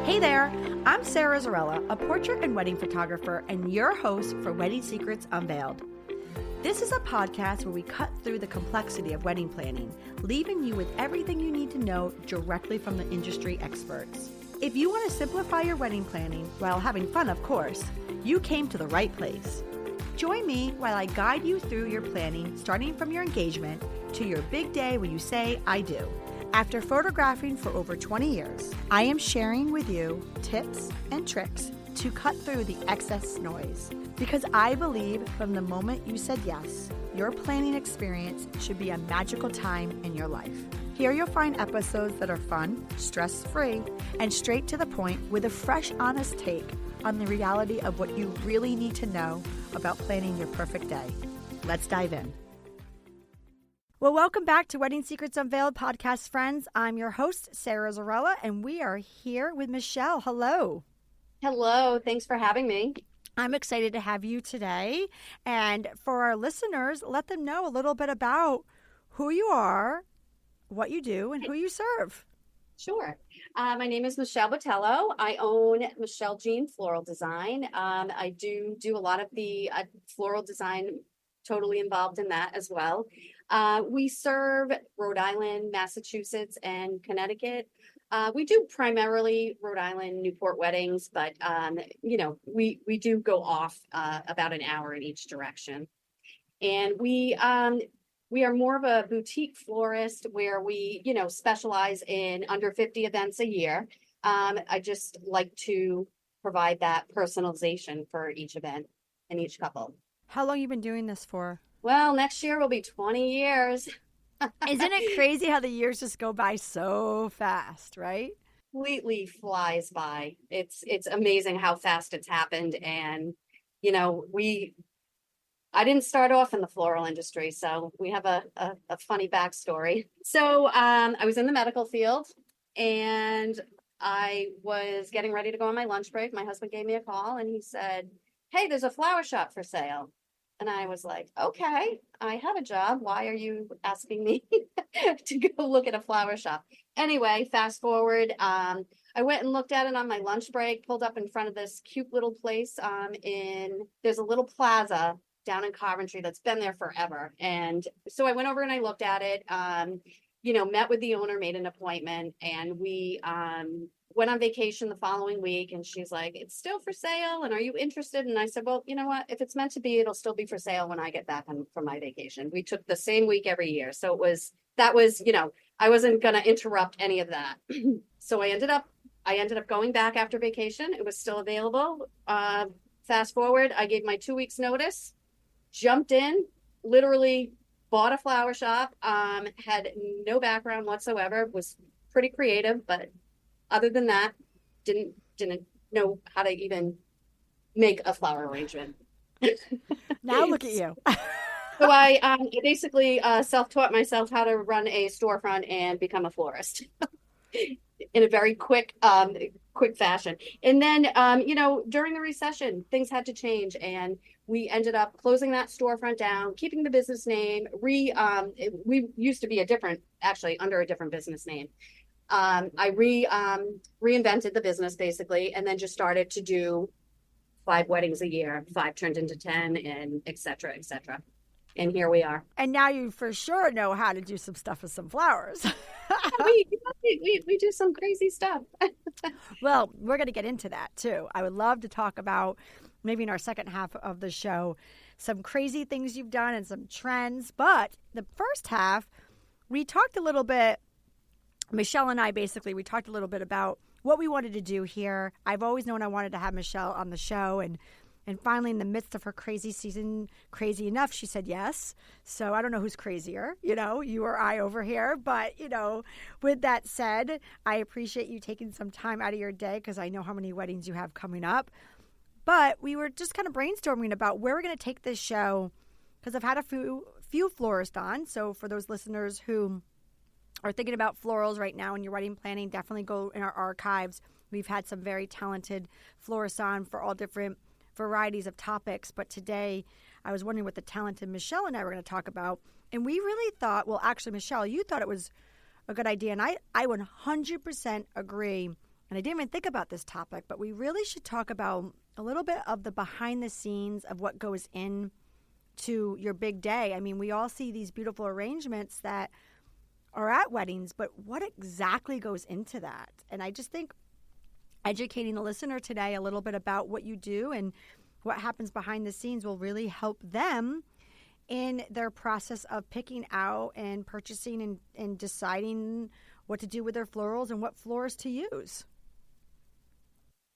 Hey there, I'm Sarah Zarella, a portrait and wedding photographer and your host for Wedding Secrets Unveiled. This is a podcast where we cut through the complexity of wedding planning, leaving you with everything you need to know directly from the industry experts. If you want to simplify your wedding planning while having fun, of course, you came to the right place. Join me while I guide you through your planning, starting from your engagement to your big day when you say, I do. After photographing for over 20 years, I am sharing with you tips and tricks to cut through the excess noise. Because I believe from the moment you said yes, your planning experience should be a magical time in your life. Here you'll find episodes that are fun, stress-free, and straight to the point with a fresh, honest take on the reality of what you really need to know about planning your perfect day. Let's dive in. Well, welcome back to Wedding Secrets Unveiled podcast, friends. I'm your host, Sarah Zarella, and we are here with Michelle. Hello. Hello. Thanks for having me. I'm excited to have you today. And for our listeners, let them know a little bit about who you are, what you do, and who you serve. Sure. My name is Michelle Botelho. I own Michelle Jeanne Floral Design. I do a lot of the floral design, totally involved in that as well. We serve Rhode Island, Massachusetts, and Connecticut. We do primarily Rhode Island, Newport weddings, but we do go off about an hour in each direction. And we are more of a boutique florist where we, specialize in under 50 events a year. I just like to provide that personalization for each event and each couple. How long have you been doing this for? Well, next year will be 20 years. Isn't it crazy how the years just go by so fast, right? Completely flies by. It's amazing how fast it's happened. And, I didn't start off in the floral industry, so we have a funny backstory. So I was in the medical field and I was getting ready to go on my lunch break. My husband gave me a call and he said, hey, there's a flower shop for sale. And I was like, okay, I have a job. Why are you asking me to go look at a flower shop? Anyway, fast forward. I went and looked at it on my lunch break, pulled up in front of this cute little place there's a little plaza down in Coventry that's been there forever. And so I went over and I looked at it, met with the owner, made an appointment, and we went on vacation the following week. And she's like, it's still for sale. And are you interested? And I said, well, you know what? If it's meant to be, it'll still be for sale when I get back from my vacation. We took the same week every year. So I wasn't going to interrupt any of that. So I ended up going back after vacation. It was still available. Fast forward, I gave my 2 weeks notice, jumped in, literally bought a flower shop, had no background whatsoever, was pretty creative, but other than that, didn't know how to even make a flower arrangement. Now look at you. So I basically self-taught myself how to run a storefront and become a florist in a very quick fashion. And then, during the recession, things had to change, and we ended up closing that storefront down, keeping the business name. We used to be under a different business name. I reinvented the business basically, and then just started to do 5 weddings a year. 5 turned into 10, and et cetera, et cetera. And here we are. And now you for sure know how to do some stuff with some flowers. we do some crazy stuff. Well, we're going to get into that too. I would love to talk about, maybe in our second half of the show, some crazy things you've done and some trends. But the first half, we talked a little bit, Michelle and I we talked a little bit about what we wanted to do here. I've always known I wanted to have Michelle on the show, and finally, in the midst of her crazy season, crazy enough, she said yes. So I don't know who's crazier, you or I over here. But, with that said, I appreciate you taking some time out of your day because I know how many weddings you have coming up. But we were just kind of brainstorming about where we're going to take this show because I've had a few florists on. So for those listeners who are thinking about florals right now in your wedding planning, definitely go in our archives. We've had some very talented florists on for all different varieties of topics, but today I was wondering what the talented Michelle and I were going to talk about, and we really thought, well, actually, Michelle, you thought it was a good idea, and I 100% agree and I didn't even think about this topic, but we really should talk about a little bit of the behind the scenes of what goes in to your big day. I mean, we all see these beautiful arrangements that are at weddings, but what exactly goes into that? And I just think educating the listener today a little bit about what you do and what happens behind the scenes will really help them in their process of picking out and purchasing and deciding what to do with their florals and what florists to use.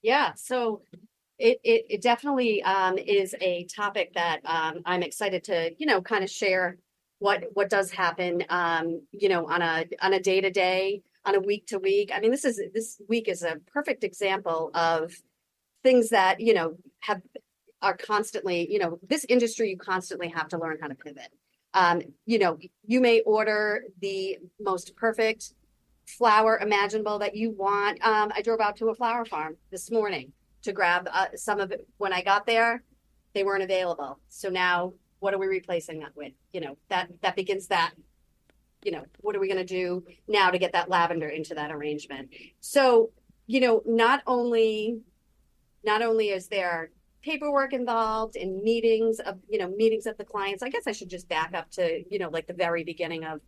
Yeah, so it definitely is a topic that I'm excited to, kind of share what does happen, on a day to day, on a week to week. I mean, this week is a perfect example of things that, are constantly, this industry, you constantly have to learn how to pivot. You may order the most perfect flower imaginable that you want. I drove out to a flower farm this morning to grab some of it. When I got there, they weren't available. So now what are we replacing that with? That begins that, what are we going to do now to get that lavender into that arrangement? So, not only is there paperwork involved in meetings of the clients. I guess I should just back up to, like the very beginning of,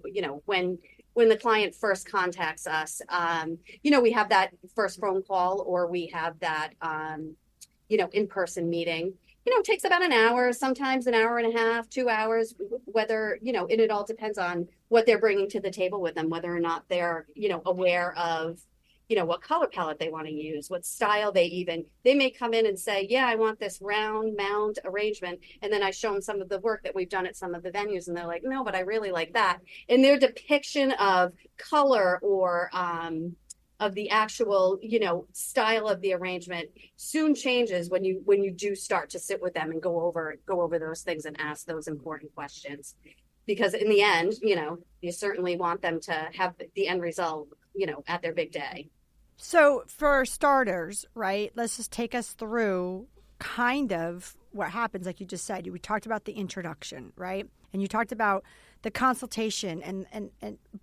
when the client first contacts us, we have that first phone call or we have that, in-person meeting. It takes about an hour, sometimes an hour and a half, 2 hours, whether, and it all depends on what they're bringing to the table with them, whether or not they're, aware of, what color palette they want to use, what style they may come in and say, yeah, I want this round mound arrangement. And then I show them some of the work that we've done at some of the venues. And they're like, no, but I really like that. And their depiction of color or of the actual, style of the arrangement soon changes when you do start to sit with them and go over those things and ask those important questions. Because in the end, you certainly want them to have the end result, at their big day. So for starters, right, let's just take us through kind of what happens. Like you just said, we talked about the introduction, right? And you talked about the consultation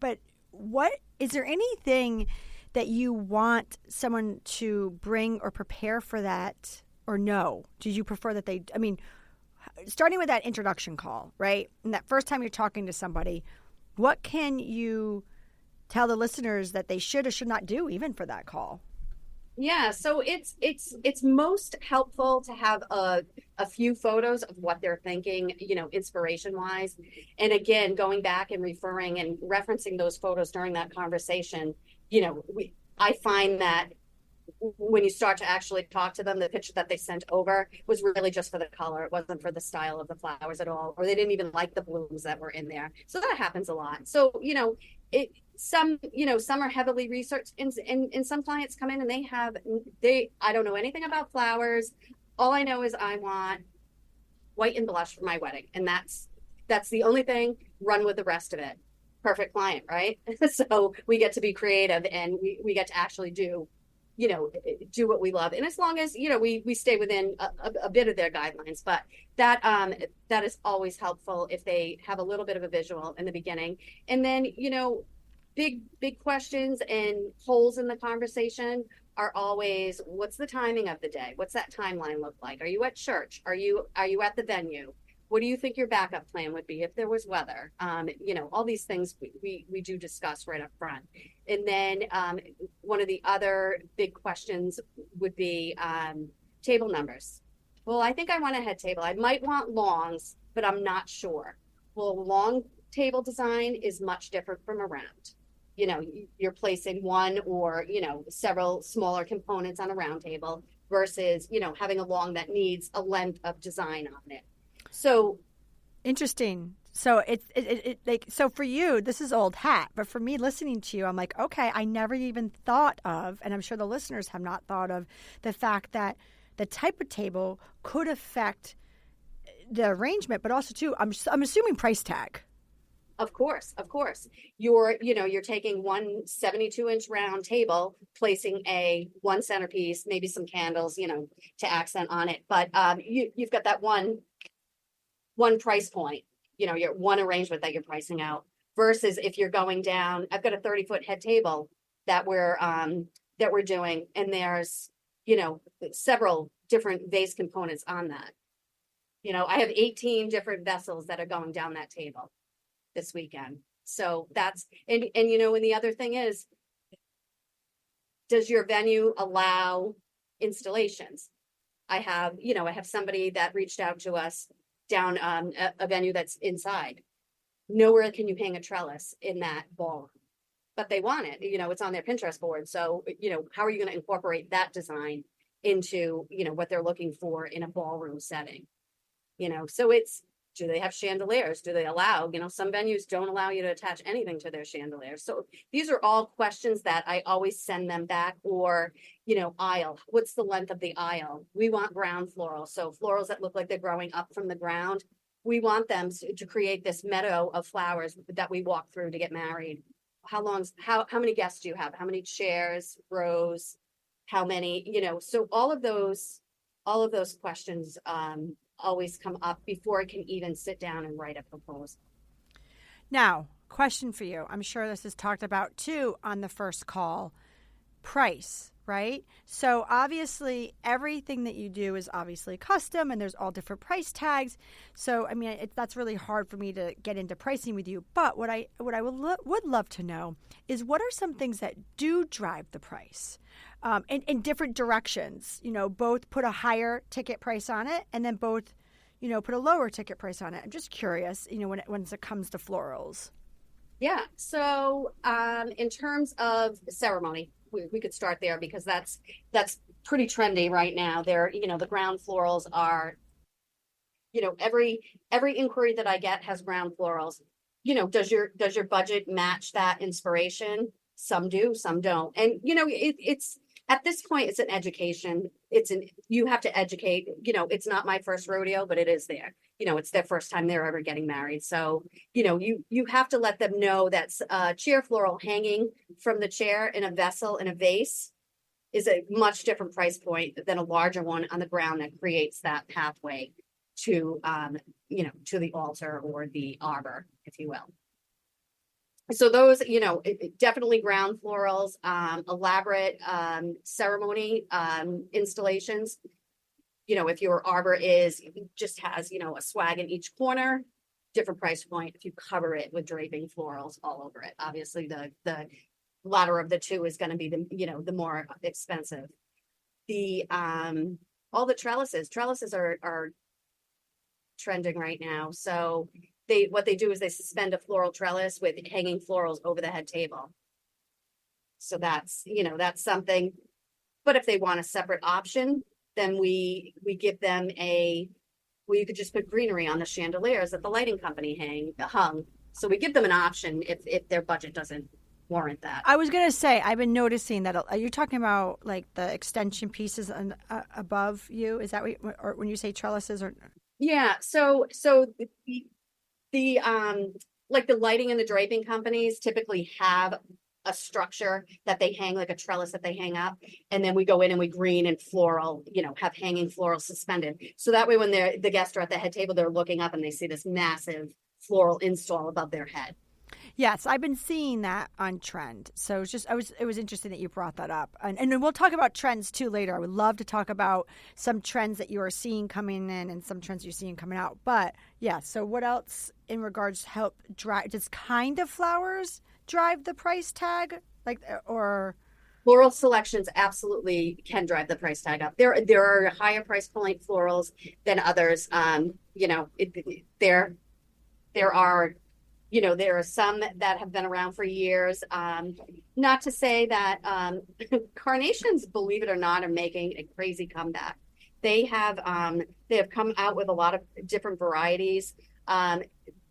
but what, is there anything that you want someone to bring or prepare for that, or no? Do you prefer that starting with that introduction call, right? And that first time you're talking to somebody, what can you tell the listeners that they should or should not do even for that call? Yeah, so it's most helpful to have a few photos of what they're thinking, inspiration wise. And again, going back and referring and referencing those photos during that conversation, I find that when you start to actually talk to them, the picture that they sent over was really just for the color. It wasn't for the style of the flowers at all, or they didn't even like the blooms that were in there. So that happens a lot. So, some are heavily researched, and some clients come in and I don't know anything about flowers. All I know is I want white and blush for my wedding. And that's the only thing. Run with the rest of it. Perfect client, right? So we get to be creative and we get to actually do what we love. And as long as, we stay within a bit of their guidelines, but that is always helpful if they have a little bit of a visual in the beginning. And then, big questions and holes in the conversation are always, what's the timing of the day? What's that timeline look like? Are you at church? Are you at the venue? What do you think your backup plan would be if there was weather? All these things we do discuss right up front. And then one of the other big questions would be table numbers. Well, I think I want a head table. I might want longs, but I'm not sure. Well, long table design is much different from a round. You're placing one or, several smaller components on a round table versus, having a long that needs a length of design on it. So interesting. So so for you, this is old hat, but for me listening to you, I'm like, okay, I never even thought of, and I'm sure the listeners have not thought of, the fact that the type of table could affect the arrangement, but also too, I'm assuming price tag. Of course. You're taking one 72-inch round table, placing one centerpiece, maybe some candles, to accent on it. But you've got that one price point, your one arrangement that you're pricing out versus if you're going down, I've got a 30-foot head table that that we're doing. And there's, several different vase components on that. I have 18 different vessels that are going down that table this weekend. So that's, and the other thing is, does your venue allow installations? I have somebody that reached out to us down a venue that's inside. Nowhere can you hang a trellis in that ballroom, but they want it. It's on their Pinterest board. So, how are you going to incorporate that design into, what they're looking for in a ballroom setting? So do they have chandeliers? Do they allow, some venues don't allow you to attach anything to their chandeliers. So these are all questions that I always send them back. Or, aisle, what's the length of the aisle? We want ground florals. So florals that look like they're growing up from the ground. We want them to create this meadow of flowers that we walk through to get married. How many guests do you have? How many chairs, rows, how many, so all of those questions, always come up before I can even sit down and write a proposal. Now, question for you. I'm sure this is talked about too on the first call. Price, right? So obviously everything that you do is obviously custom and there's all different price tags. So, I mean, that's really hard for me to get into pricing with you. But what I would love to know is, what are some things that do drive the price? In different directions, both put a higher ticket price on it and then both, put a lower ticket price on it. I'm just curious, when it comes to florals. Yeah. So in terms of ceremony, we could start there because that's pretty trendy right now. The ground florals are, every inquiry that I get has ground florals. Does your budget match that inspiration? Some do, some don't. And, it's at this point, it's an education. You have to educate, it's not my first rodeo, but it is there. It's their first time they're ever getting married. So, you have to let them know that chair floral hanging from the chair in a vessel, in a vase, is a much different price point than a larger one on the ground that creates that pathway to, to the altar or the arbor, if you will. So those, definitely ground florals, elaborate ceremony installations. If your arbor just has, a swag in each corner, different price point. If you cover it with draping florals all over it, obviously the latter of the two is going to be the more expensive. All the trellises are trending right now. So what they do is they suspend a floral trellis with hanging florals over the head table. So that's something. But if they want a separate option, then we give them you could just put greenery on the chandeliers that the lighting company hung. So we give them an option if their budget doesn't warrant that. I was going to say, I've been noticing that. Are you talking about like the extension pieces above you? Is that or when you say trellises? Or yeah, so the like the lighting and the draping companies typically have a structure that they hang, like a trellis that they hang up, and then we go in and we green and floral, have hanging floral suspended. So that way when the guests are at the head table, they're looking up and they see this massive floral install above their head. Yes, I've been seeing that on trend. So it was interesting that you brought that up. And we'll talk about trends too later. I would love to talk about some trends that you are seeing coming in and some trends you're seeing coming out. But yeah, so what else in regards to help drive, does kind of flowers drive the price tag? Or floral selections absolutely can drive the price tag up. There are higher price point florals than others. There are some that have been around for years. Not to say that carnations, believe it or not, are making a crazy comeback. They have come out with a lot of different varieties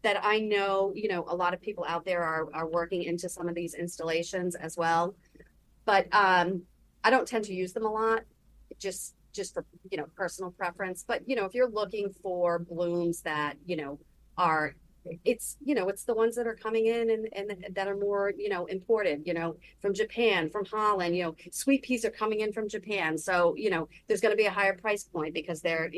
that I know, a lot of people out there are working into some of these installations as well. But I don't tend to use them a lot, just for, personal preference. But, if you're looking for blooms that, are it's, it's the ones that are coming in and that are more, imported, from Japan, from Holland, sweet peas are coming in from Japan. So, there's going to be a higher price point because they're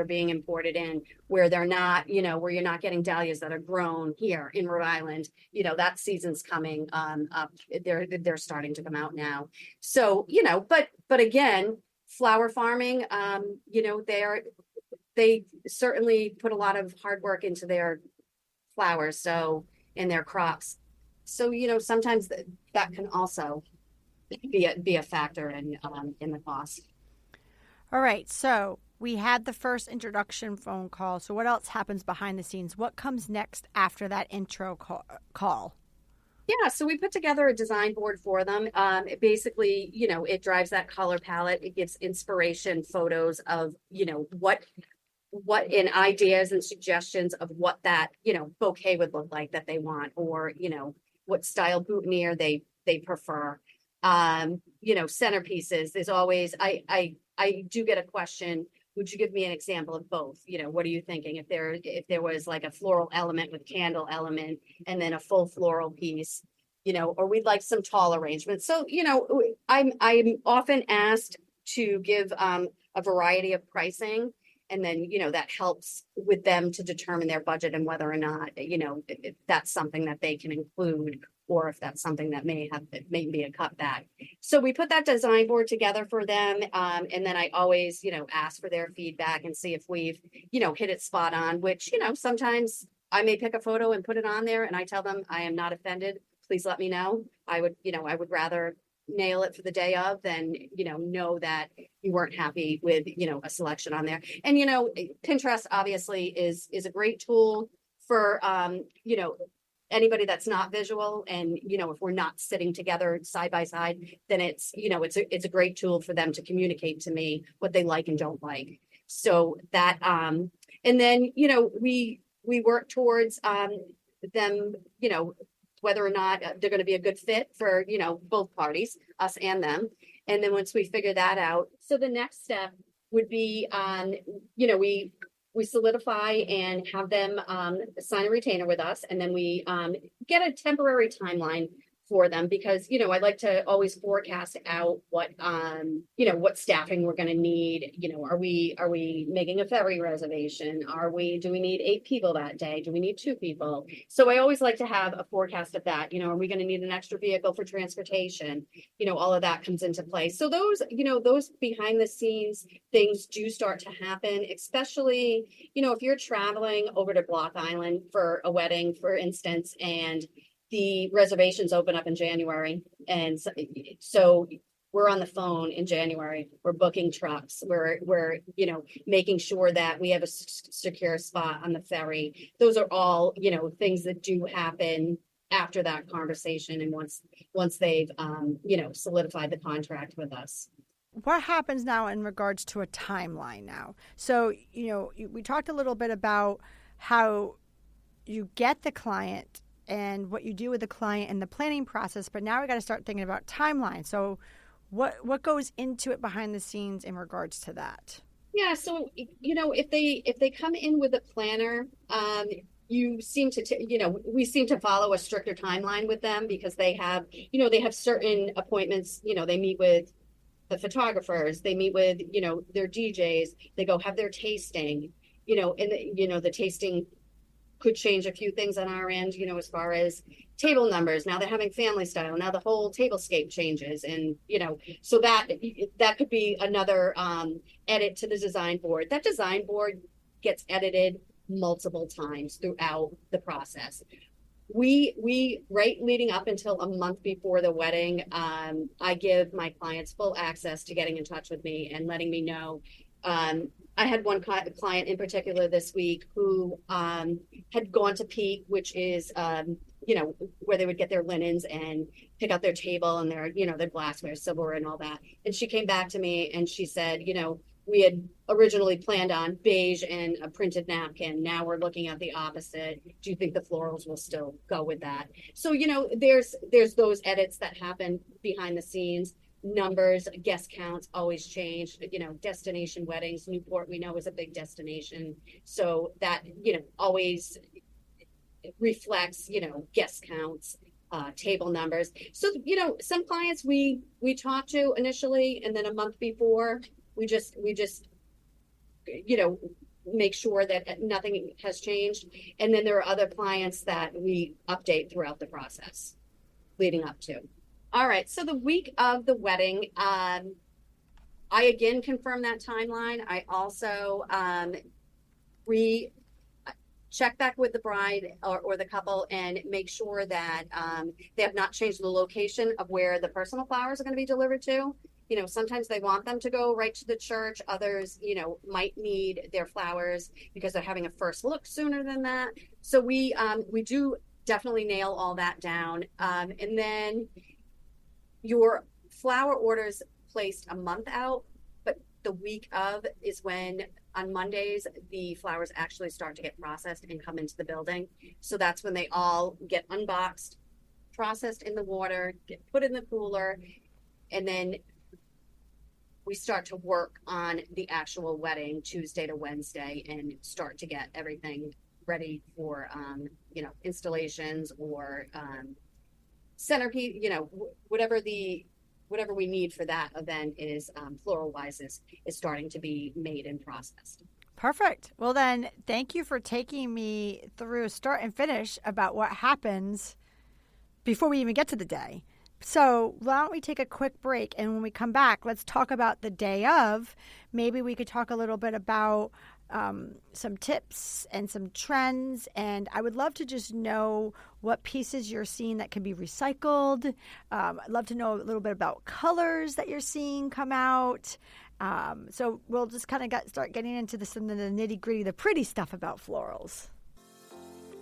being imported in where they're not, where you're not getting dahlias that are grown here in Rhode Island. That season's coming up. They're starting to come out now. So, but again, flower farming, they certainly put a lot of hard work into their flowers, so in their crops. So, sometimes that can also be a factor in the cost. All right. So we had the first introduction phone call. So what else happens behind the scenes? What comes next after that intro call? Yeah, so we put together a design board for them. It basically, it drives that color palette. It gives inspiration photos of, what in ideas and suggestions of what that, bouquet would look like that they want, or, what style boutonniere they prefer. Centerpieces. There's always, I do get a question. Would you give me an example of both? What are you thinking? If there was like a floral element with candle element and then a full floral piece, or we'd like some tall arrangements. So, I'm often asked to give a variety of pricing. And then, that helps with them to determine their budget and whether or not, if that's something that they can include, or if that's something that may be a cutback. So we put that design board together for them. And then I always, ask for their feedback and see if we've, hit it spot on, which, sometimes I may pick a photo and put it on there and I tell them I am not offended. Please let me know. I would rather nail it for the day of than, know that you weren't happy with, a selection on there. And, Pinterest obviously is a great tool for, anybody that's not visual. And, if we're not sitting together side by side, then it's a great tool for them to communicate to me what they like and don't like. So that, and then, we work towards, them, whether or not they're going to be a good fit for, both parties, us and them. And then once we figure that out, so the next step would be, we solidify and have them sign a retainer with us. And then we get a temporary timeline for them because, I like to always forecast out what staffing we're going to need. Are we making a ferry reservation? Do we need 8 people that day? Do we need 2 people? So I always like to have a forecast of that. Are we going to need an extra vehicle for transportation? All of that comes into play. So those behind the scenes things do start to happen, especially, if you're traveling over to Block Island for a wedding, for instance, and the reservations open up in January. And so we're on the phone in January, we're booking trucks, we're making sure that we have a secure spot on the ferry. Those are all, things that do happen after that conversation. And once they've, solidified the contract with us. What happens now in regards to a timeline now? So, we talked a little bit about how you get the client and what you do with the client and the planning process, but now we got to start thinking about timeline. So what goes into it behind the scenes in regards to that? Yeah, so if they come in with a planner, we seem to follow a stricter timeline with them because they have certain appointments. They meet with the photographers, they meet with their DJs, they go have their tasting, and the tasting could change a few things on our end, as far as table numbers. Now they're having family style. Now the whole tablescape changes. And, so that could be another edit to the design board. That design board gets edited multiple times throughout the process. We right leading up until a month before the wedding, I give my clients full access to getting in touch with me and letting me know. I had one client in particular this week who had gone to Peak, which is, where they would get their linens and pick out their table and their glassware, silverware and all that. And she came back to me and she said, we had originally planned on beige and a printed napkin. Now we're looking at the opposite. Do you think the florals will still go with that? So, there's those edits that happen behind the scenes. Numbers, guest counts always change. Destination weddings, Newport, we know, is a big destination. So that, always reflects, guest counts, table numbers. So, some clients we talk to initially, and then a month before we just, make sure that nothing has changed. And then there are other clients that we update throughout the process leading up to. All right. So the week of the wedding, I again confirm that timeline. I also check back with the bride or the couple and make sure that they have not changed the location of where the personal flowers are going to be delivered to. Sometimes they want them to go right to the church. Others, might need their flowers because they're having a first look sooner than that. So we do definitely nail all that down. And then your flower orders placed a month out, but the week of is when on Mondays, the flowers actually start to get processed and come into the building. So that's when they all get unboxed, processed in the water, get put in the cooler, and then we start to work on the actual wedding Tuesday to Wednesday and start to get everything ready for, installations or centerpiece, whatever we need for that event is floral wise is starting to be made and processed. Perfect. Well, then thank you for taking me through start and finish about what happens before we even get to the day. So why don't we take a quick break, and when we come back, let's talk about the day of. Maybe we could talk a little bit about some tips and some trends, and I would love to just know what pieces you're seeing that can be recycled. I'd love to know a little bit about colors that you're seeing come out. So we'll just kind of start getting into the nitty-gritty, the pretty stuff about florals.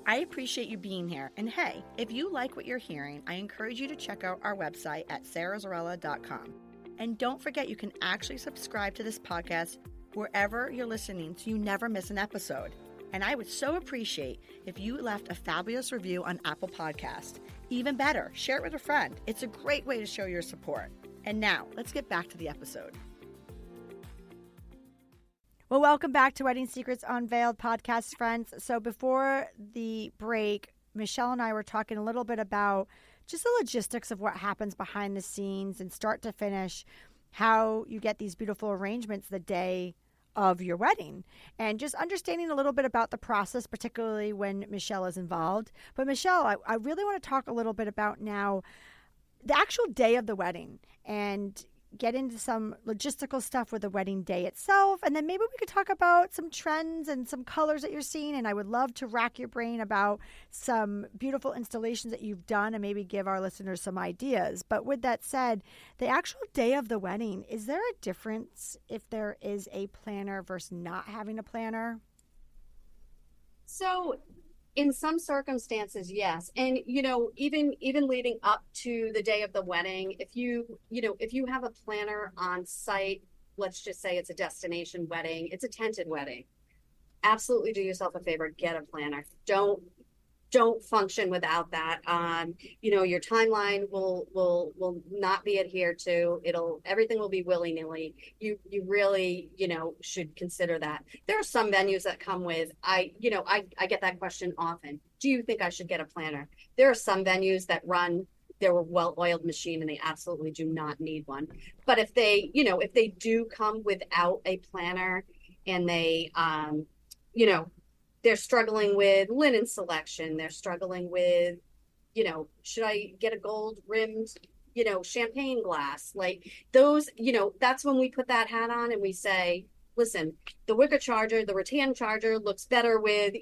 I appreciate you being here. And hey, if you like what you're hearing, I encourage you to check out our website at sarahzarella.com. And don't forget, you can actually subscribe to this podcast wherever you're listening so you never miss an episode. And I would so appreciate if you left a fabulous review on Apple Podcasts. Even better, share it with a friend. It's a great way to show your support. And now, let's get back to the episode. Well, welcome back to Wedding Secrets Unveiled podcast, friends. So before the break, Michelle and I were talking a little bit about just the logistics of what happens behind the scenes and start to finish, how you get these beautiful arrangements the day of your wedding, and just understanding a little bit about the process, particularly when Michelle is involved. But Michelle, I really want to talk a little bit about now the actual day of the wedding and get into some logistical stuff with the wedding day itself. And then maybe we could talk about some trends and some colors that you're seeing. And I would love to rack your brain about some beautiful installations that you've done and maybe give our listeners some ideas. But with that said, the actual day of the wedding, is there a difference if there is a planner versus not having a planner? So in some circumstances, yes. And, even leading up to the day of the wedding, if you have a planner on site, let's just say it's a destination wedding, it's a tented wedding, absolutely do yourself a favor, get a planner. Don't function without that. Your timeline will not be adhered to. Everything will be willy-nilly. You really, should consider that. There are some venues that come with, I get that question often. Do you think I should get a planner? There are some venues that run their well-oiled machine and they absolutely do not need one. But if they do come without a planner and they, they're struggling with linen selection. They're struggling with, should I get a gold rimmed, champagne glass? Like those, that's when we put that hat on and we say, listen, the wicker charger, the rattan charger looks better with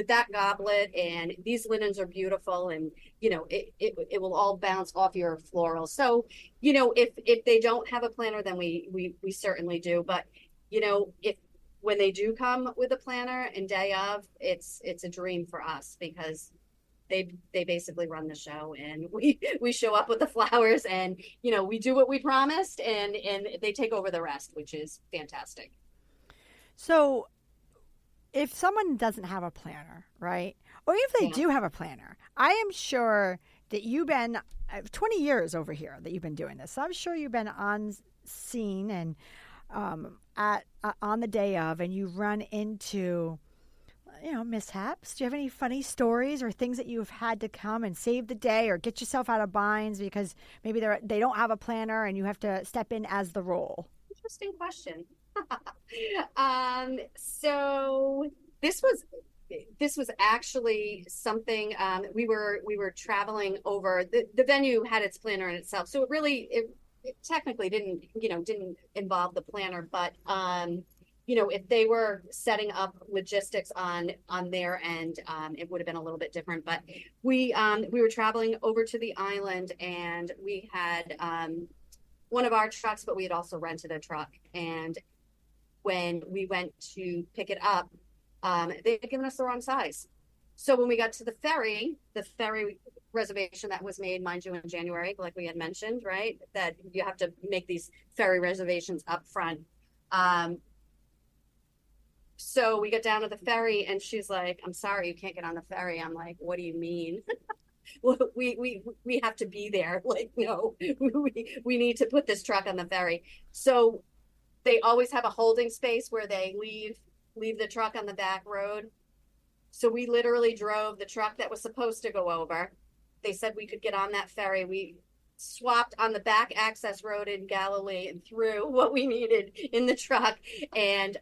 that goblet, and these linens are beautiful, and, it will all bounce off your floral. So, if they don't have a planner, then we certainly do. But, when they do come with a planner and day of, it's a dream for us because they basically run the show, and we show up with the flowers, and we do what we promised, and they take over the rest, which is fantastic. So if someone doesn't have a planner, right, or if they do have a planner, I am sure that you've been 20 years over here that you've been doing this. So I'm sure you've been on scene and on the day of, and you run into mishaps? Do you have any funny stories or things that you've had to come and save the day or get yourself out of binds because maybe they don't have a planner and you have to step in as the role? Interesting question. So this was actually something we were traveling over. The venue had its planner in itself, so it technically didn't involve the planner, but if they were setting up logistics on their end, it would have been a little bit different. But we were traveling over to the island, and we had one of our trucks, but we had also rented a truck. And when we went to pick it up, they had given us the wrong size. So when we got to the ferry reservation that was made, mind you, in January, like we had mentioned, right, that you have to make these ferry reservations up front. So we got down to the ferry, and she's like, "I'm sorry, you can't get on the ferry." I'm like, "What do you mean?" Well, we have to be there. Like, no, we need to put this truck on the ferry. So they always have a holding space where they leave the truck on the back road. So we literally drove the truck that was supposed to go over. They said we could get on that ferry. We swapped on the back access road in Galilee and threw what we needed in the truck, and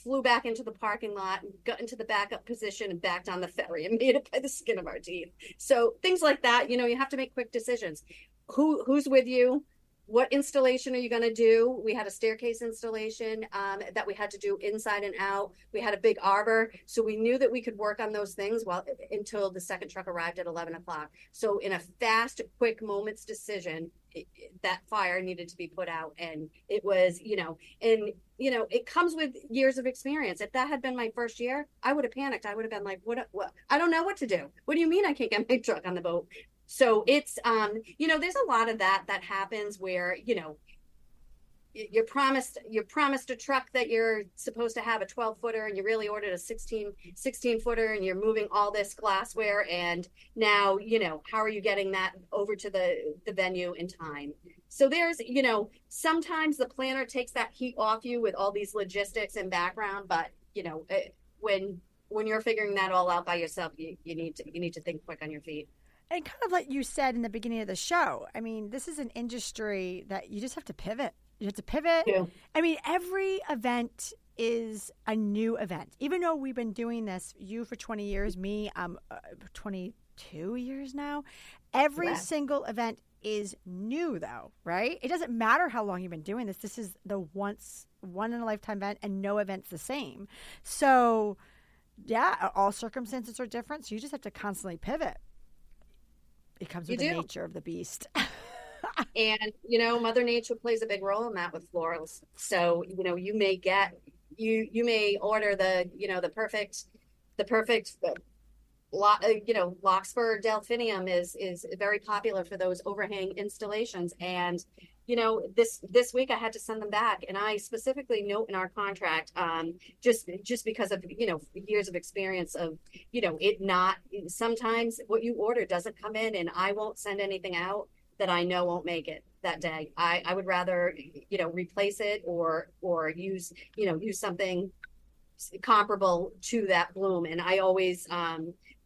flew back into the parking lot, got into the backup position, and backed on the ferry and made it by the skin of our teeth. So things like that, you have to make quick decisions. Who's with you? What installation are you going to do? We had a staircase installation that we had to do inside and out. We had a big arbor, so we knew that we could work on those things until the second truck arrived at 11 o'clock. So in a fast, quick moments decision, that fire needed to be put out, and it was, it comes with years of experience. If that had been my first year, I would have panicked. I would have been like, what? I don't know what to do. What do you mean I can't get my truck on the boat? So it's, there's a lot of that happens where, you're promised a truck that you're supposed to have a 12-footer, and you really ordered a 16-footer, and you're moving all this glassware. And now, how are you getting that over to the venue in time? So there's, sometimes the planner takes that heat off you with all these logistics and background, but, when you're figuring that all out by yourself, you need to think quick on your feet. And kind of like you said in the beginning of the show, I mean, this is an industry that you just have to pivot. You have to pivot. Yeah. I mean, every event is a new event. Even though we've been doing this, you for 20 years, me, 22 years now. Every single event is new, though, right? It doesn't matter how long you've been doing this. This is the one in a lifetime event, and no event's the same. So, yeah, all circumstances are different. So you just have to constantly pivot. It comes with the nature of the beast. And, Mother Nature plays a big role in that with florals. So, you may order the perfect Larkspur delphinium is very popular for those overhang installations. And, this week I had to send them back, and I specifically note in our contract, just because of, years of experience of, sometimes what you order doesn't come in, and I won't send anything out that I know won't make it that day. I would rather, replace it or use something comparable to that bloom. And I always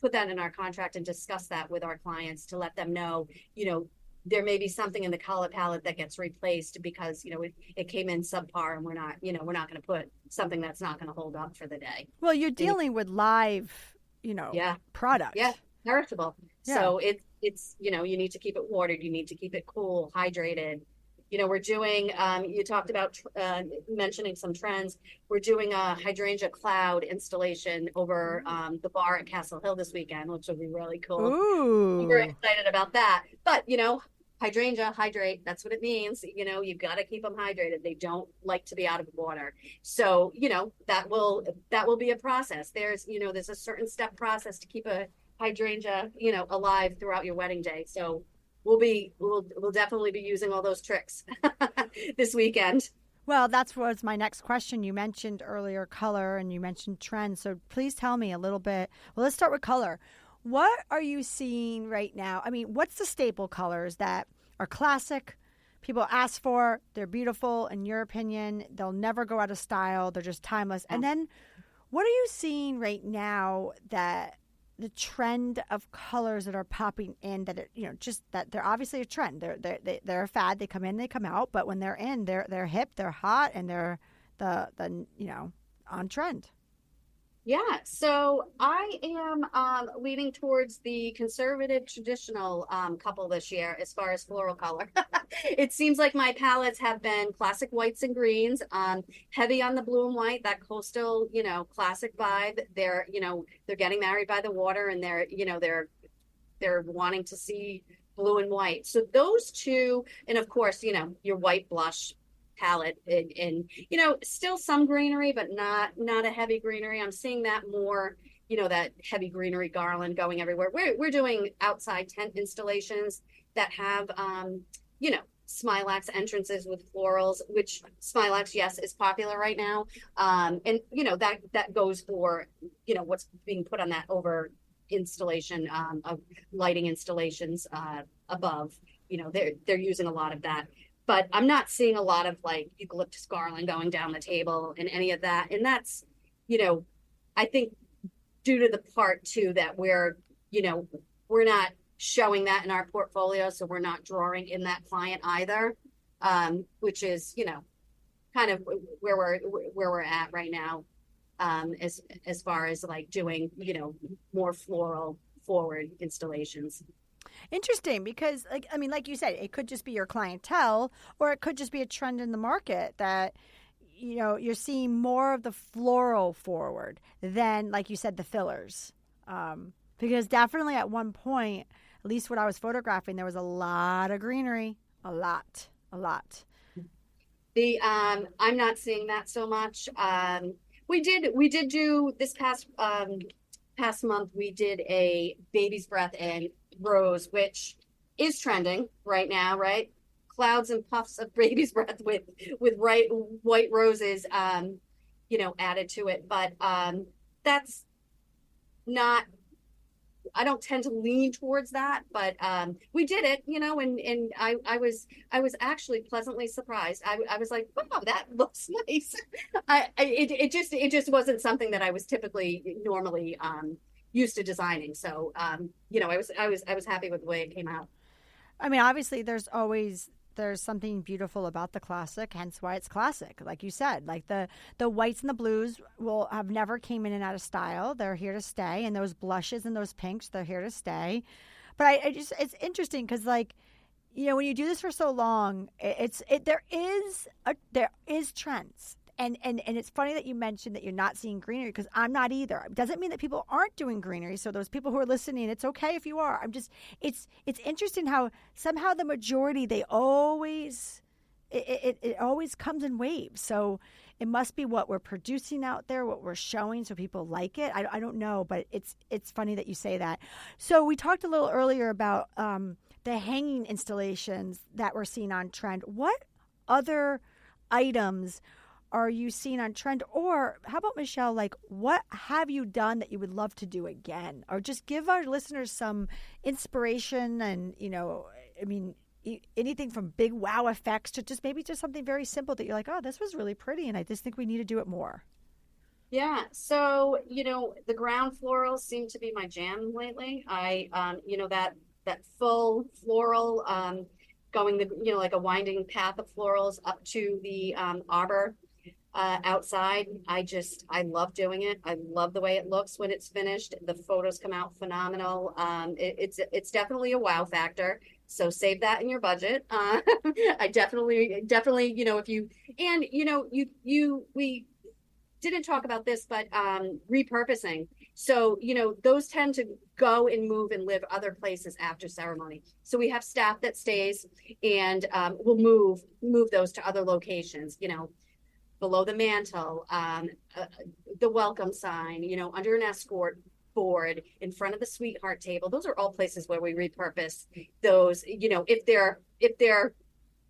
put that in our contract and discuss that with our clients to let them know, there may be something in the color palette that gets replaced because, it came in subpar, and we're not going to put something that's not going to hold up for the day. Well, you're dealing with live, product. Yeah, perishable. Yeah. So it's, you need to keep it watered. You need to keep it cool, hydrated. We're doing, you talked about mentioning some trends. We're doing a hydrangea cloud installation over the bar at Castle Hill this weekend, which will be really cool. Ooh. We're excited about that. But, hydrangea, hydrate, that's what it means. You've got to keep them hydrated. They don't like to be out of water. So, that will be a process. There's a certain step process to keep a hydrangea, alive throughout your wedding day. So we'll definitely be using all those tricks this weekend. Well, that was my next question. You mentioned earlier color, and you mentioned trends. So please tell me a little bit. Well, let's start with color. What are you seeing right now? I mean, what's the staple colors that are classic, people ask for, they're beautiful, in your opinion, they'll never go out of style, they're just timeless. And then What are you seeing right now that the trend of colors that are popping in that just that they're obviously a trend. They're a fad. They come in, they come out, but when they're in, they're hip, they're hot, and they're the on trend. Yeah, so I am leaning towards the conservative traditional couple this year as far as floral color. It seems like my palettes have been classic whites and greens, heavy on the blue and white, that coastal, classic vibe. They're getting married by the water, and they're wanting to see blue and white. So those two, and of course, your white blush palette, and still some greenery, but not a heavy greenery. I'm seeing that more, that heavy greenery garland going everywhere. We're doing outside tent installations that have smilax entrances with florals, which smilax, yes, is popular right now. And that goes for what's being put on that over installation of lighting installations above. They're using a lot of that. But I'm not seeing a lot of like eucalyptus garland going down the table and any of that. And that's, I think due to the part too that we're not showing that in our portfolio. So we're not drawing in that client either, which is, kind of where we're at right now, as far as like doing, more floral forward installations. Interesting, because like you said, it could just be your clientele, or it could just be a trend in the market that you're seeing more of the floral forward than, like you said, the fillers. Because definitely at one point, at least what I was photographing, there was a lot of greenery, a lot. I'm not seeing that so much. We did do this past month. We did a baby's breath and rose, which is trending right now, right? Clouds and puffs of baby's breath with white roses, added to it. But that's not. I don't tend to lean towards that, but we did it, and I was actually pleasantly surprised. I was like, wow, that looks nice. It just wasn't something that I was typically normally used to designing. So, I was happy with the way it came out. I mean, obviously there's something beautiful about the classic, hence why it's classic. Like you said, like the whites and the blues have never came in and out of style. They're here to stay. And those blushes and those pinks, they're here to stay. But it's interesting because, like, when you do this for so long, there is trends. And it's funny that you mentioned that you're not seeing greenery, because I'm not either. It doesn't mean that people aren't doing greenery. So those people who are listening, it's okay if you are. It's interesting how somehow the majority, it always comes in waves. So it must be what we're producing out there, what we're showing, so people like it. I don't know, but it's funny that you say that. So we talked a little earlier about the hanging installations that we're seeing on trend. What other items are you seeing on trend? Or how about, Michelle, like, what have you done that you would love to do again? Or just give our listeners some inspiration and, anything from big wow effects to just something very simple that you're like, oh, this was really pretty, and I just think we need to do it more. Yeah. So, the ground florals seem to be my jam lately. I, that full floral, going like a winding path of florals up to the arbor outside. I love doing it. I love the way it looks when it's finished. The photos come out phenomenal. It's definitely a wow factor. So save that in your budget. I definitely, if you, and we didn't talk about this, but repurposing. So, those tend to go and move and live other places after ceremony. So we have staff that stays, and we'll move those to other locations, below the mantle, the welcome sign, under an escort board, in front of the sweetheart table. Those are all places where we repurpose those, if they're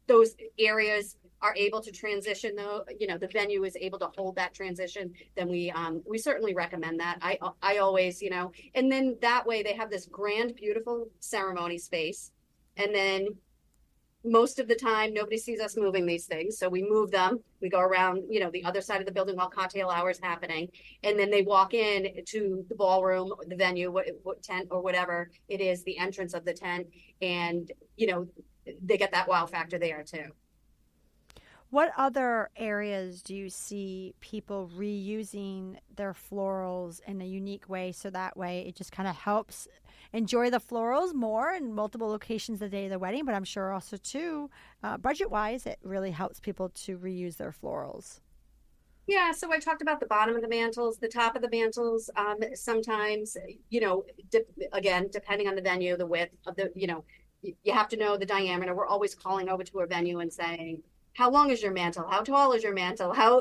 those areas are able to transition, though, the venue is able to hold that transition, then we certainly recommend that. I always, and then that way they have this grand, beautiful ceremony space. And then, most of the time, nobody sees us moving these things. So we move them. We go around, the other side of the building while cocktail hour is happening. And then they walk in to the ballroom, the venue, what tent or whatever it is, the entrance of the tent. And, they get that wow factor there too. What other areas do you see people reusing their florals in a unique way, so that way it just kind of helps enjoy the florals more in multiple locations the day of the wedding, but I'm sure also too, budget-wise, it really helps people to reuse their florals. Yeah, so I talked about the bottom of the mantles, the top of the mantles. Sometimes, again, depending on the venue, the width of the, you have to know the diameter. We're always calling over to a venue and saying, how long is your mantle? How tall is your mantle? How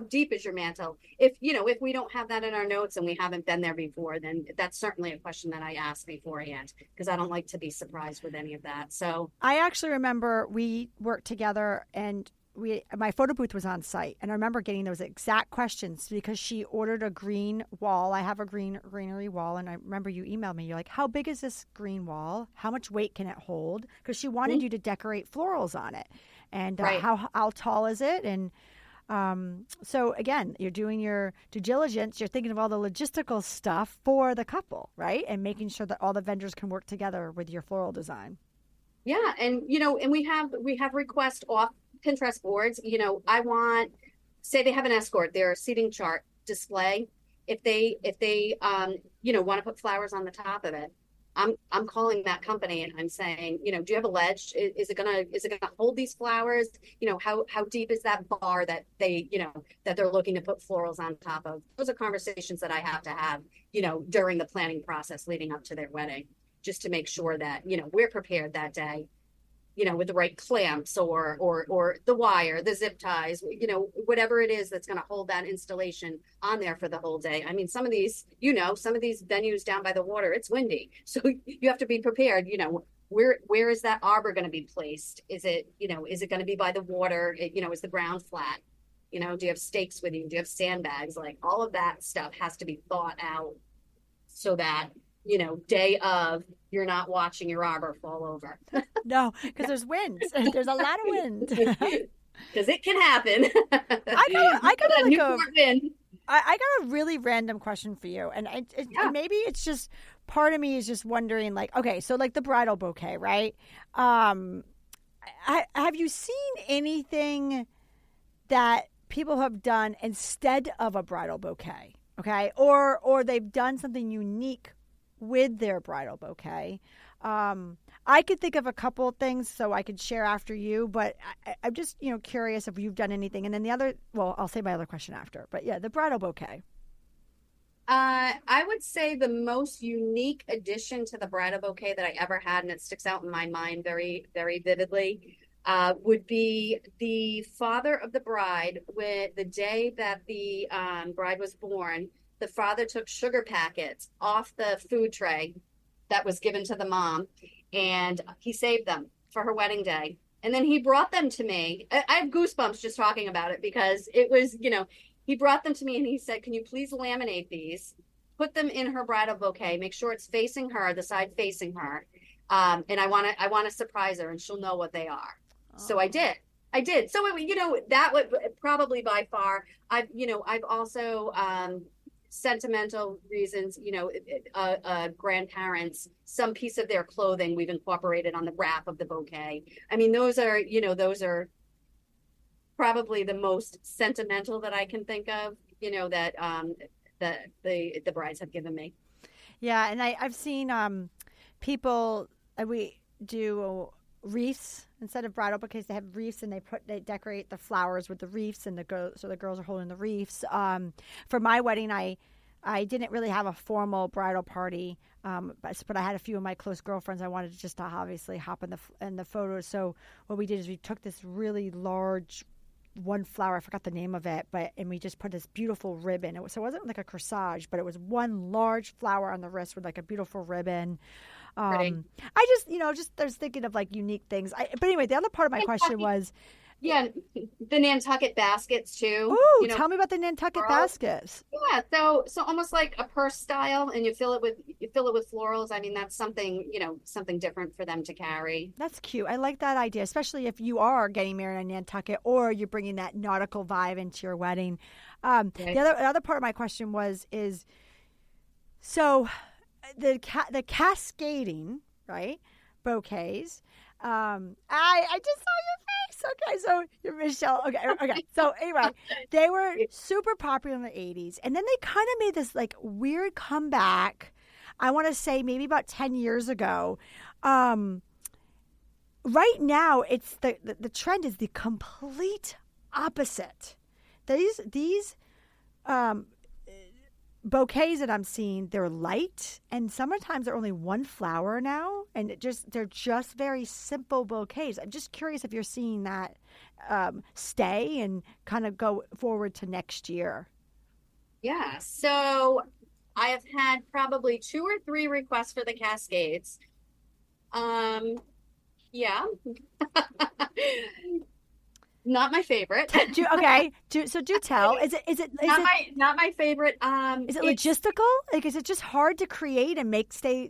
deep is your mantle? If we don't have that in our notes and we haven't been there before, then that's certainly a question that I ask beforehand, because I don't like to be surprised with any of that. So I actually remember we worked together and my photo booth was on site, and I remember getting those exact questions because she ordered a green wall. I have a greenery wall, and I remember you emailed me. You're like, how big is this green wall? How much weight can it hold? Because she wanted you to decorate florals on it. And right. How tall is it? And so, again, you're doing your due diligence. You're thinking of all the logistical stuff for the couple, right? And making sure that all the vendors can work together with your floral design. Yeah, and and we have requests off Pinterest boards. Say they have an escort, their seating chart display. If they want to put flowers on the top of it, I'm calling that company and I'm saying, do you have a ledge? Is it gonna hold these flowers? How deep is that bar that that they're looking to put florals on top of? Those are conversations that I have to have, during the planning process leading up to their wedding, just to make sure that, we're prepared that day, with the right clamps or the wire, the zip ties, whatever it is that's going to hold that installation on there for the whole day. I mean, some of these venues down by the water, it's windy. So you have to be prepared, where is that arbor going to be placed? Is it going to be by the water? Is the ground flat? Do you have stakes with you? Do you have sandbags? Like, all of that stuff has to be thought out so that day of, you're not watching your arbor fall over. No, because there's wind. There's a lot of wind. Because it can happen. I got a really random question for you, and maybe it's just part of me is just wondering, like, okay, so like the bridal bouquet, right? Have you seen anything that people have done instead of a bridal bouquet? Okay, or they've done something unique with their bridal bouquet. I could think of a couple of things, so I could share after you, but I'm just, curious if you've done anything. And then the other, well, I'll say my other question after, but yeah, the bridal bouquet. I would say the most unique addition to the bridal bouquet that I ever had, and it sticks out in my mind very, very vividly, would be the father of the bride. With the day that the bride was born, the father took sugar packets off the food tray that was given to the mom, and he saved them for her wedding day. And then he brought them to me. I have goosebumps just talking about it, because it was, he brought them to me and he said, can you please laminate these, put them in her bridal bouquet, make sure it's facing her, the side facing her. And I want to surprise her and she'll know what they are. Oh. So I did. So, that would probably by far, I've also, sentimental reasons, grandparents, some piece of their clothing we've incorporated on the wrap of the bouquet. I mean, those are probably the most sentimental that I can think of, that the brides have given me. Yeah, and I've seen people, we do wreaths instead of bridal bouquets. They have wreaths, and they decorate the flowers with the wreaths, and so the girls are holding the wreaths. For my wedding, I didn't really have a formal bridal party, but I had a few of my close girlfriends. I wanted just to obviously hop in the photos. So what we did is we took this really large one flower, I forgot the name of it, and we just put this beautiful ribbon. So it wasn't like a corsage, but it was one large flower on the wrist with like a beautiful ribbon. I just, I was thinking of like unique things. But anyway, the other part of my question was Yeah, the Nantucket baskets too, Ooh, tell me about the Nantucket florals. baskets. Yeah, so almost like a purse style, and you fill it with florals. I mean, that's something, something different for them to carry. That's cute. I like that idea, especially if you are getting married in Nantucket or you're bringing that nautical vibe into your wedding. The Right. other part of my question is so the cascading, right, bouquets. I just saw your face. Okay, so you're Michelle. Okay. So anyway, they were super popular in the '80s, and then they kind of made this like weird comeback. I want to say maybe about 10 years ago. Um, right now, it's the trend is the complete opposite. These um, bouquets that I'm seeing, they're light, and sometimes they're only one flower now, and they're just very simple bouquets. I'm just curious if you're seeing that stay and kind of go forward to next year. Yeah. So I have had probably 2 or 3 requests for the Cascades. Um, yeah. Not my favorite. Do tell. Not my favorite. Is it logistical? Like, is it just hard to create and make stay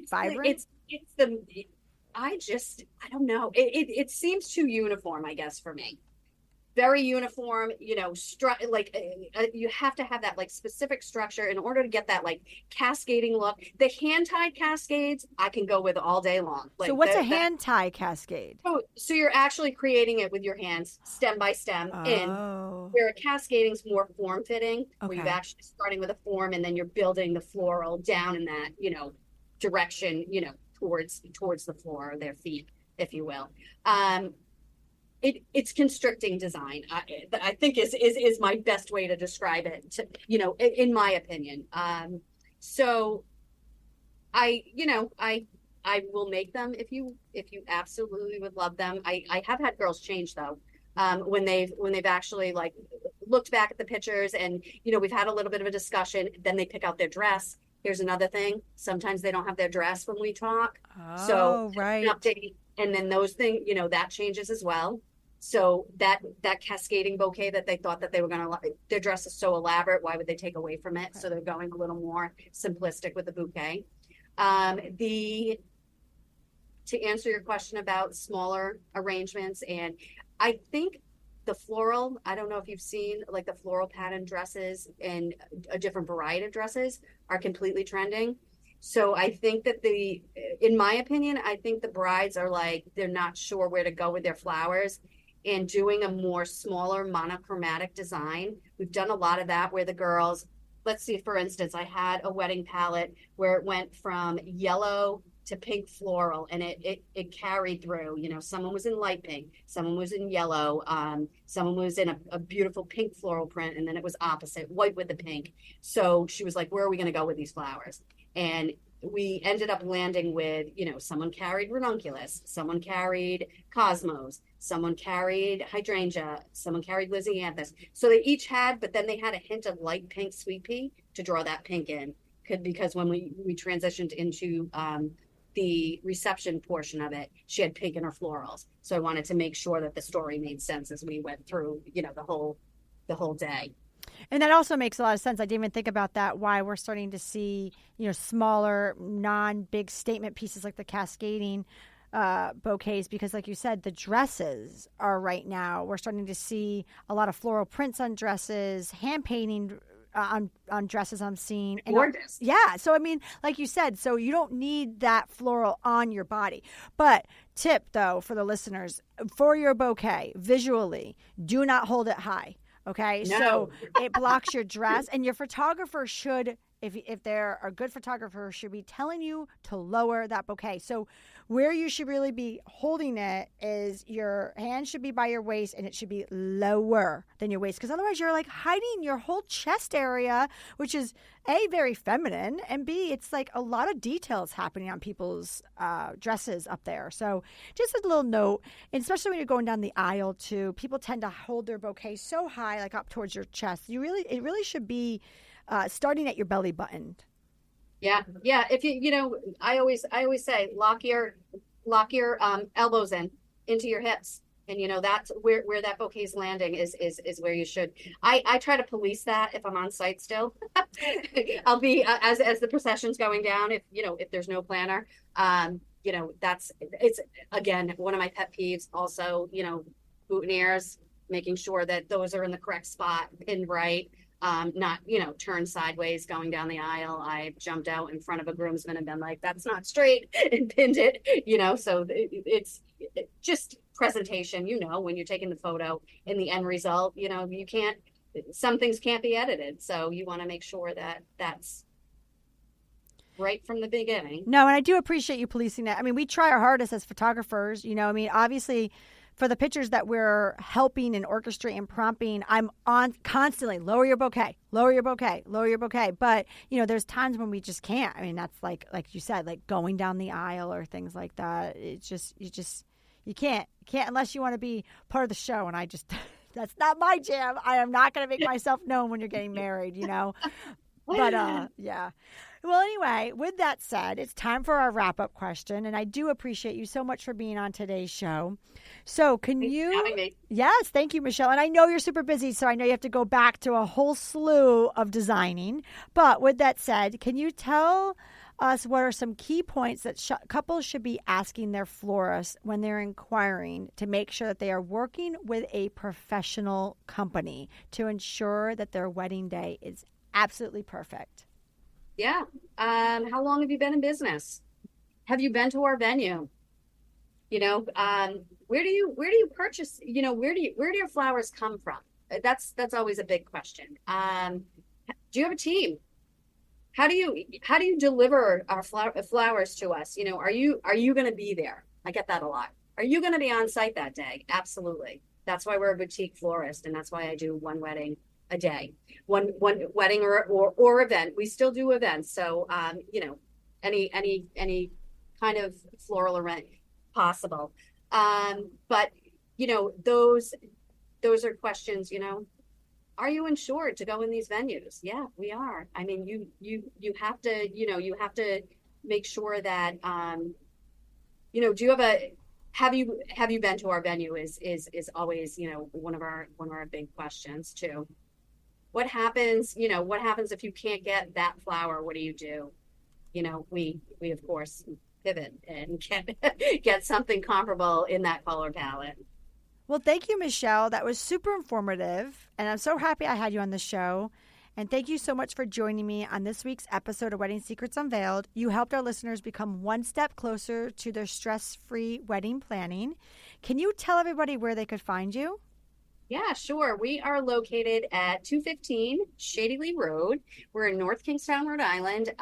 vibrant? It's the I don't know. It seems too uniform, I guess, for me. Very uniform, like you have to have that like specific structure in order to get that like cascading look. The hand tied cascades I can go with all day long. So Like what's a hand tie cascade? so you're actually creating it with your hands, stem by stem, in. Oh, Where a cascading is more form fitting, where you're okay. actually starting with a form and then you're building the floral down in that, direction, towards the floor or their feet, if you will. It's constricting design. I think is my best way to describe it. In my opinion. So I will make them if you absolutely would love them. I have had girls change though. When they've actually like looked back at the pictures and we've had a little bit of a discussion, then they pick out their dress. Here's another thing. Sometimes they don't have their dress when we talk. So Oh, right. update, and then those things, that changes as well. So that cascading bouquet that they thought that they were going to, their dress is so elaborate, why would they take away from it? So they're going a little more simplistic with the bouquet. The To answer your question about smaller arrangements, and I think the floral, I don't know if you've seen like the floral pattern dresses and a different variety of dresses are completely trending. So I think that in my opinion, I think the brides are like, they're not sure where to go with their flowers, and doing a more smaller monochromatic design. We've done a lot of that where the girls, let's see, for instance, I had a wedding palette where it went from yellow to pink floral, and it carried through. Someone was in light pink, someone was in yellow, someone was in a beautiful pink floral print, and then it was opposite, white with the pink. So she was like, where are we going to go with these flowers? And we ended up landing with, someone carried ranunculus, someone carried cosmos, someone carried hydrangea, someone carried lysianthus. So they each had, but then they had a hint of light pink sweet pea to draw that pink in. Because when we transitioned into the reception portion of it, she had pink in her florals. So I wanted to make sure that the story made sense as we went through, the whole day. And that also makes a lot of sense. I didn't even think about that, why we're starting to see, smaller, non-big statement pieces like the cascading bouquets, because like you said, the dresses are right now. We're starting to see a lot of floral prints on dresses, hand painting on dresses I'm seeing. Gorgeous. Yeah. So, I mean, like you said, so you don't need that floral on your body. But tip, though, for the listeners, for your bouquet, visually, do not hold it high. Okay, No. So it blocks your dress, and your photographer should, if they're a good photographer, should be telling you to lower that bouquet. So where you should really be holding it is your hand should be by your waist, and it should be lower than your waist, because otherwise you're like hiding your whole chest area, which is A, very feminine, and B, it's like a lot of details happening on people's dresses up there. So just a little note, and especially when you're going down the aisle too, people tend to hold their bouquet so high, like up towards your chest. It really should be starting at your belly button. Yeah. If I always say lock your elbows into your hips. And that's where that bouquet is landing is where you should. I try to police that if I'm on site still. I'll be as the procession's going down, if there's no planner. It's again one of my pet peeves. Also, boutonnieres, making sure that those are in the correct spot, pinned right. Not turn sideways going down the aisle. I jumped out in front of a groomsman and been like, that's not straight, and pinned it. So it's just presentation. When you're taking the photo in the end result, you can't. Some things can't be edited, so you want to make sure that that's right from the beginning. No, and I do appreciate you policing that. I mean, we try our hardest as photographers. Obviously, for the pictures that we're helping and orchestrating and prompting, I'm on constantly, lower your bouquet, lower your bouquet, lower your bouquet. But, there's times when we just can't. I mean, that's like you said, like going down the aisle or things like that. It's just, you can't unless you want to be part of the show. And that's not my jam. I am not going to make myself known when you're getting married, But, yeah. Well, anyway, with that said, it's time for our wrap-up question, and I do appreciate you so much for being on today's show. So Thanks for having me. Yes, thank you, Michelle. And I know you're super busy, so I know you have to go back to a whole slew of designing. But with that said, can you tell us what are some key points that couples should be asking their florist when they're inquiring to make sure that they are working with a professional company to ensure that their wedding day is absolutely perfect? Yeah. How long have you been in business? Have you been to our venue? Where do you purchase? Where do your flowers come from? That's always a big question. Do you have a team? How do you deliver our flowers to us? Are you going to be there? I get that a lot. Are you going to be on site that day? Absolutely. That's why we're a boutique florist, and that's why I do one wedding a day, one wedding or event. We still do events, so any kind of floral event possible. But those are questions. Are you insured to go in these venues? Yeah, we are. I mean, you have to you have to make sure that do you have you been to our venue is always one of our big questions too. What happens if you can't get that flower? What do you do? We of course pivot and get something comparable in that color palette. Well, thank you, Michelle. That was super informative, and I'm so happy I had you on the show. And thank you so much for joining me on this week's episode of Wedding Secrets Unveiled. You helped our listeners become one step closer to their stress-free wedding planning. Can you tell everybody where they could find you? Yeah, sure. We are located at 215 Shady Lee Road. We're in North Kingstown, Rhode Island.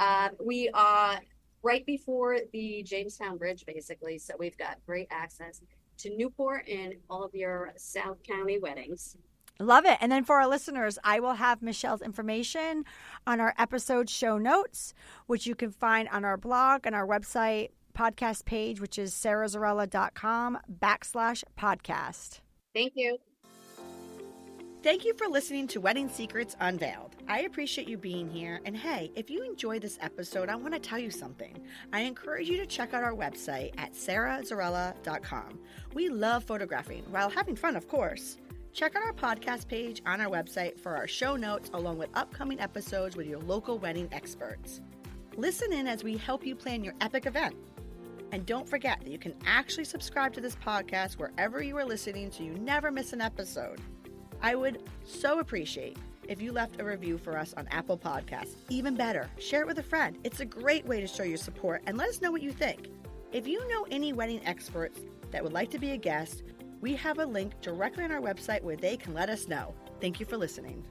We are right before the Jamestown Bridge, basically. So we've got great access to Newport and all of your South County weddings. Love it. And then for our listeners, I will have Michelle's information on our episode show notes, which you can find on our blog and our website podcast page, which is sarahzarella.com/podcast. Thank you. Thank you for listening to Wedding Secrets Unveiled. I appreciate you being here. And hey, if you enjoyed this episode, I want to tell you something. I encourage you to check out our website at sarahzarella.com. We love photographing while having fun, of course. Check out our podcast page on our website for our show notes along with upcoming episodes with your local wedding experts. Listen in as we help you plan your epic event. And don't forget that you can actually subscribe to this podcast wherever you are listening so you never miss an episode. I would so appreciate if you left a review for us on Apple Podcasts. Even better, share it with a friend. It's a great way to show your support and let us know what you think. If you know any wedding experts that would like to be a guest, we have a link directly on our website where they can let us know. Thank you for listening.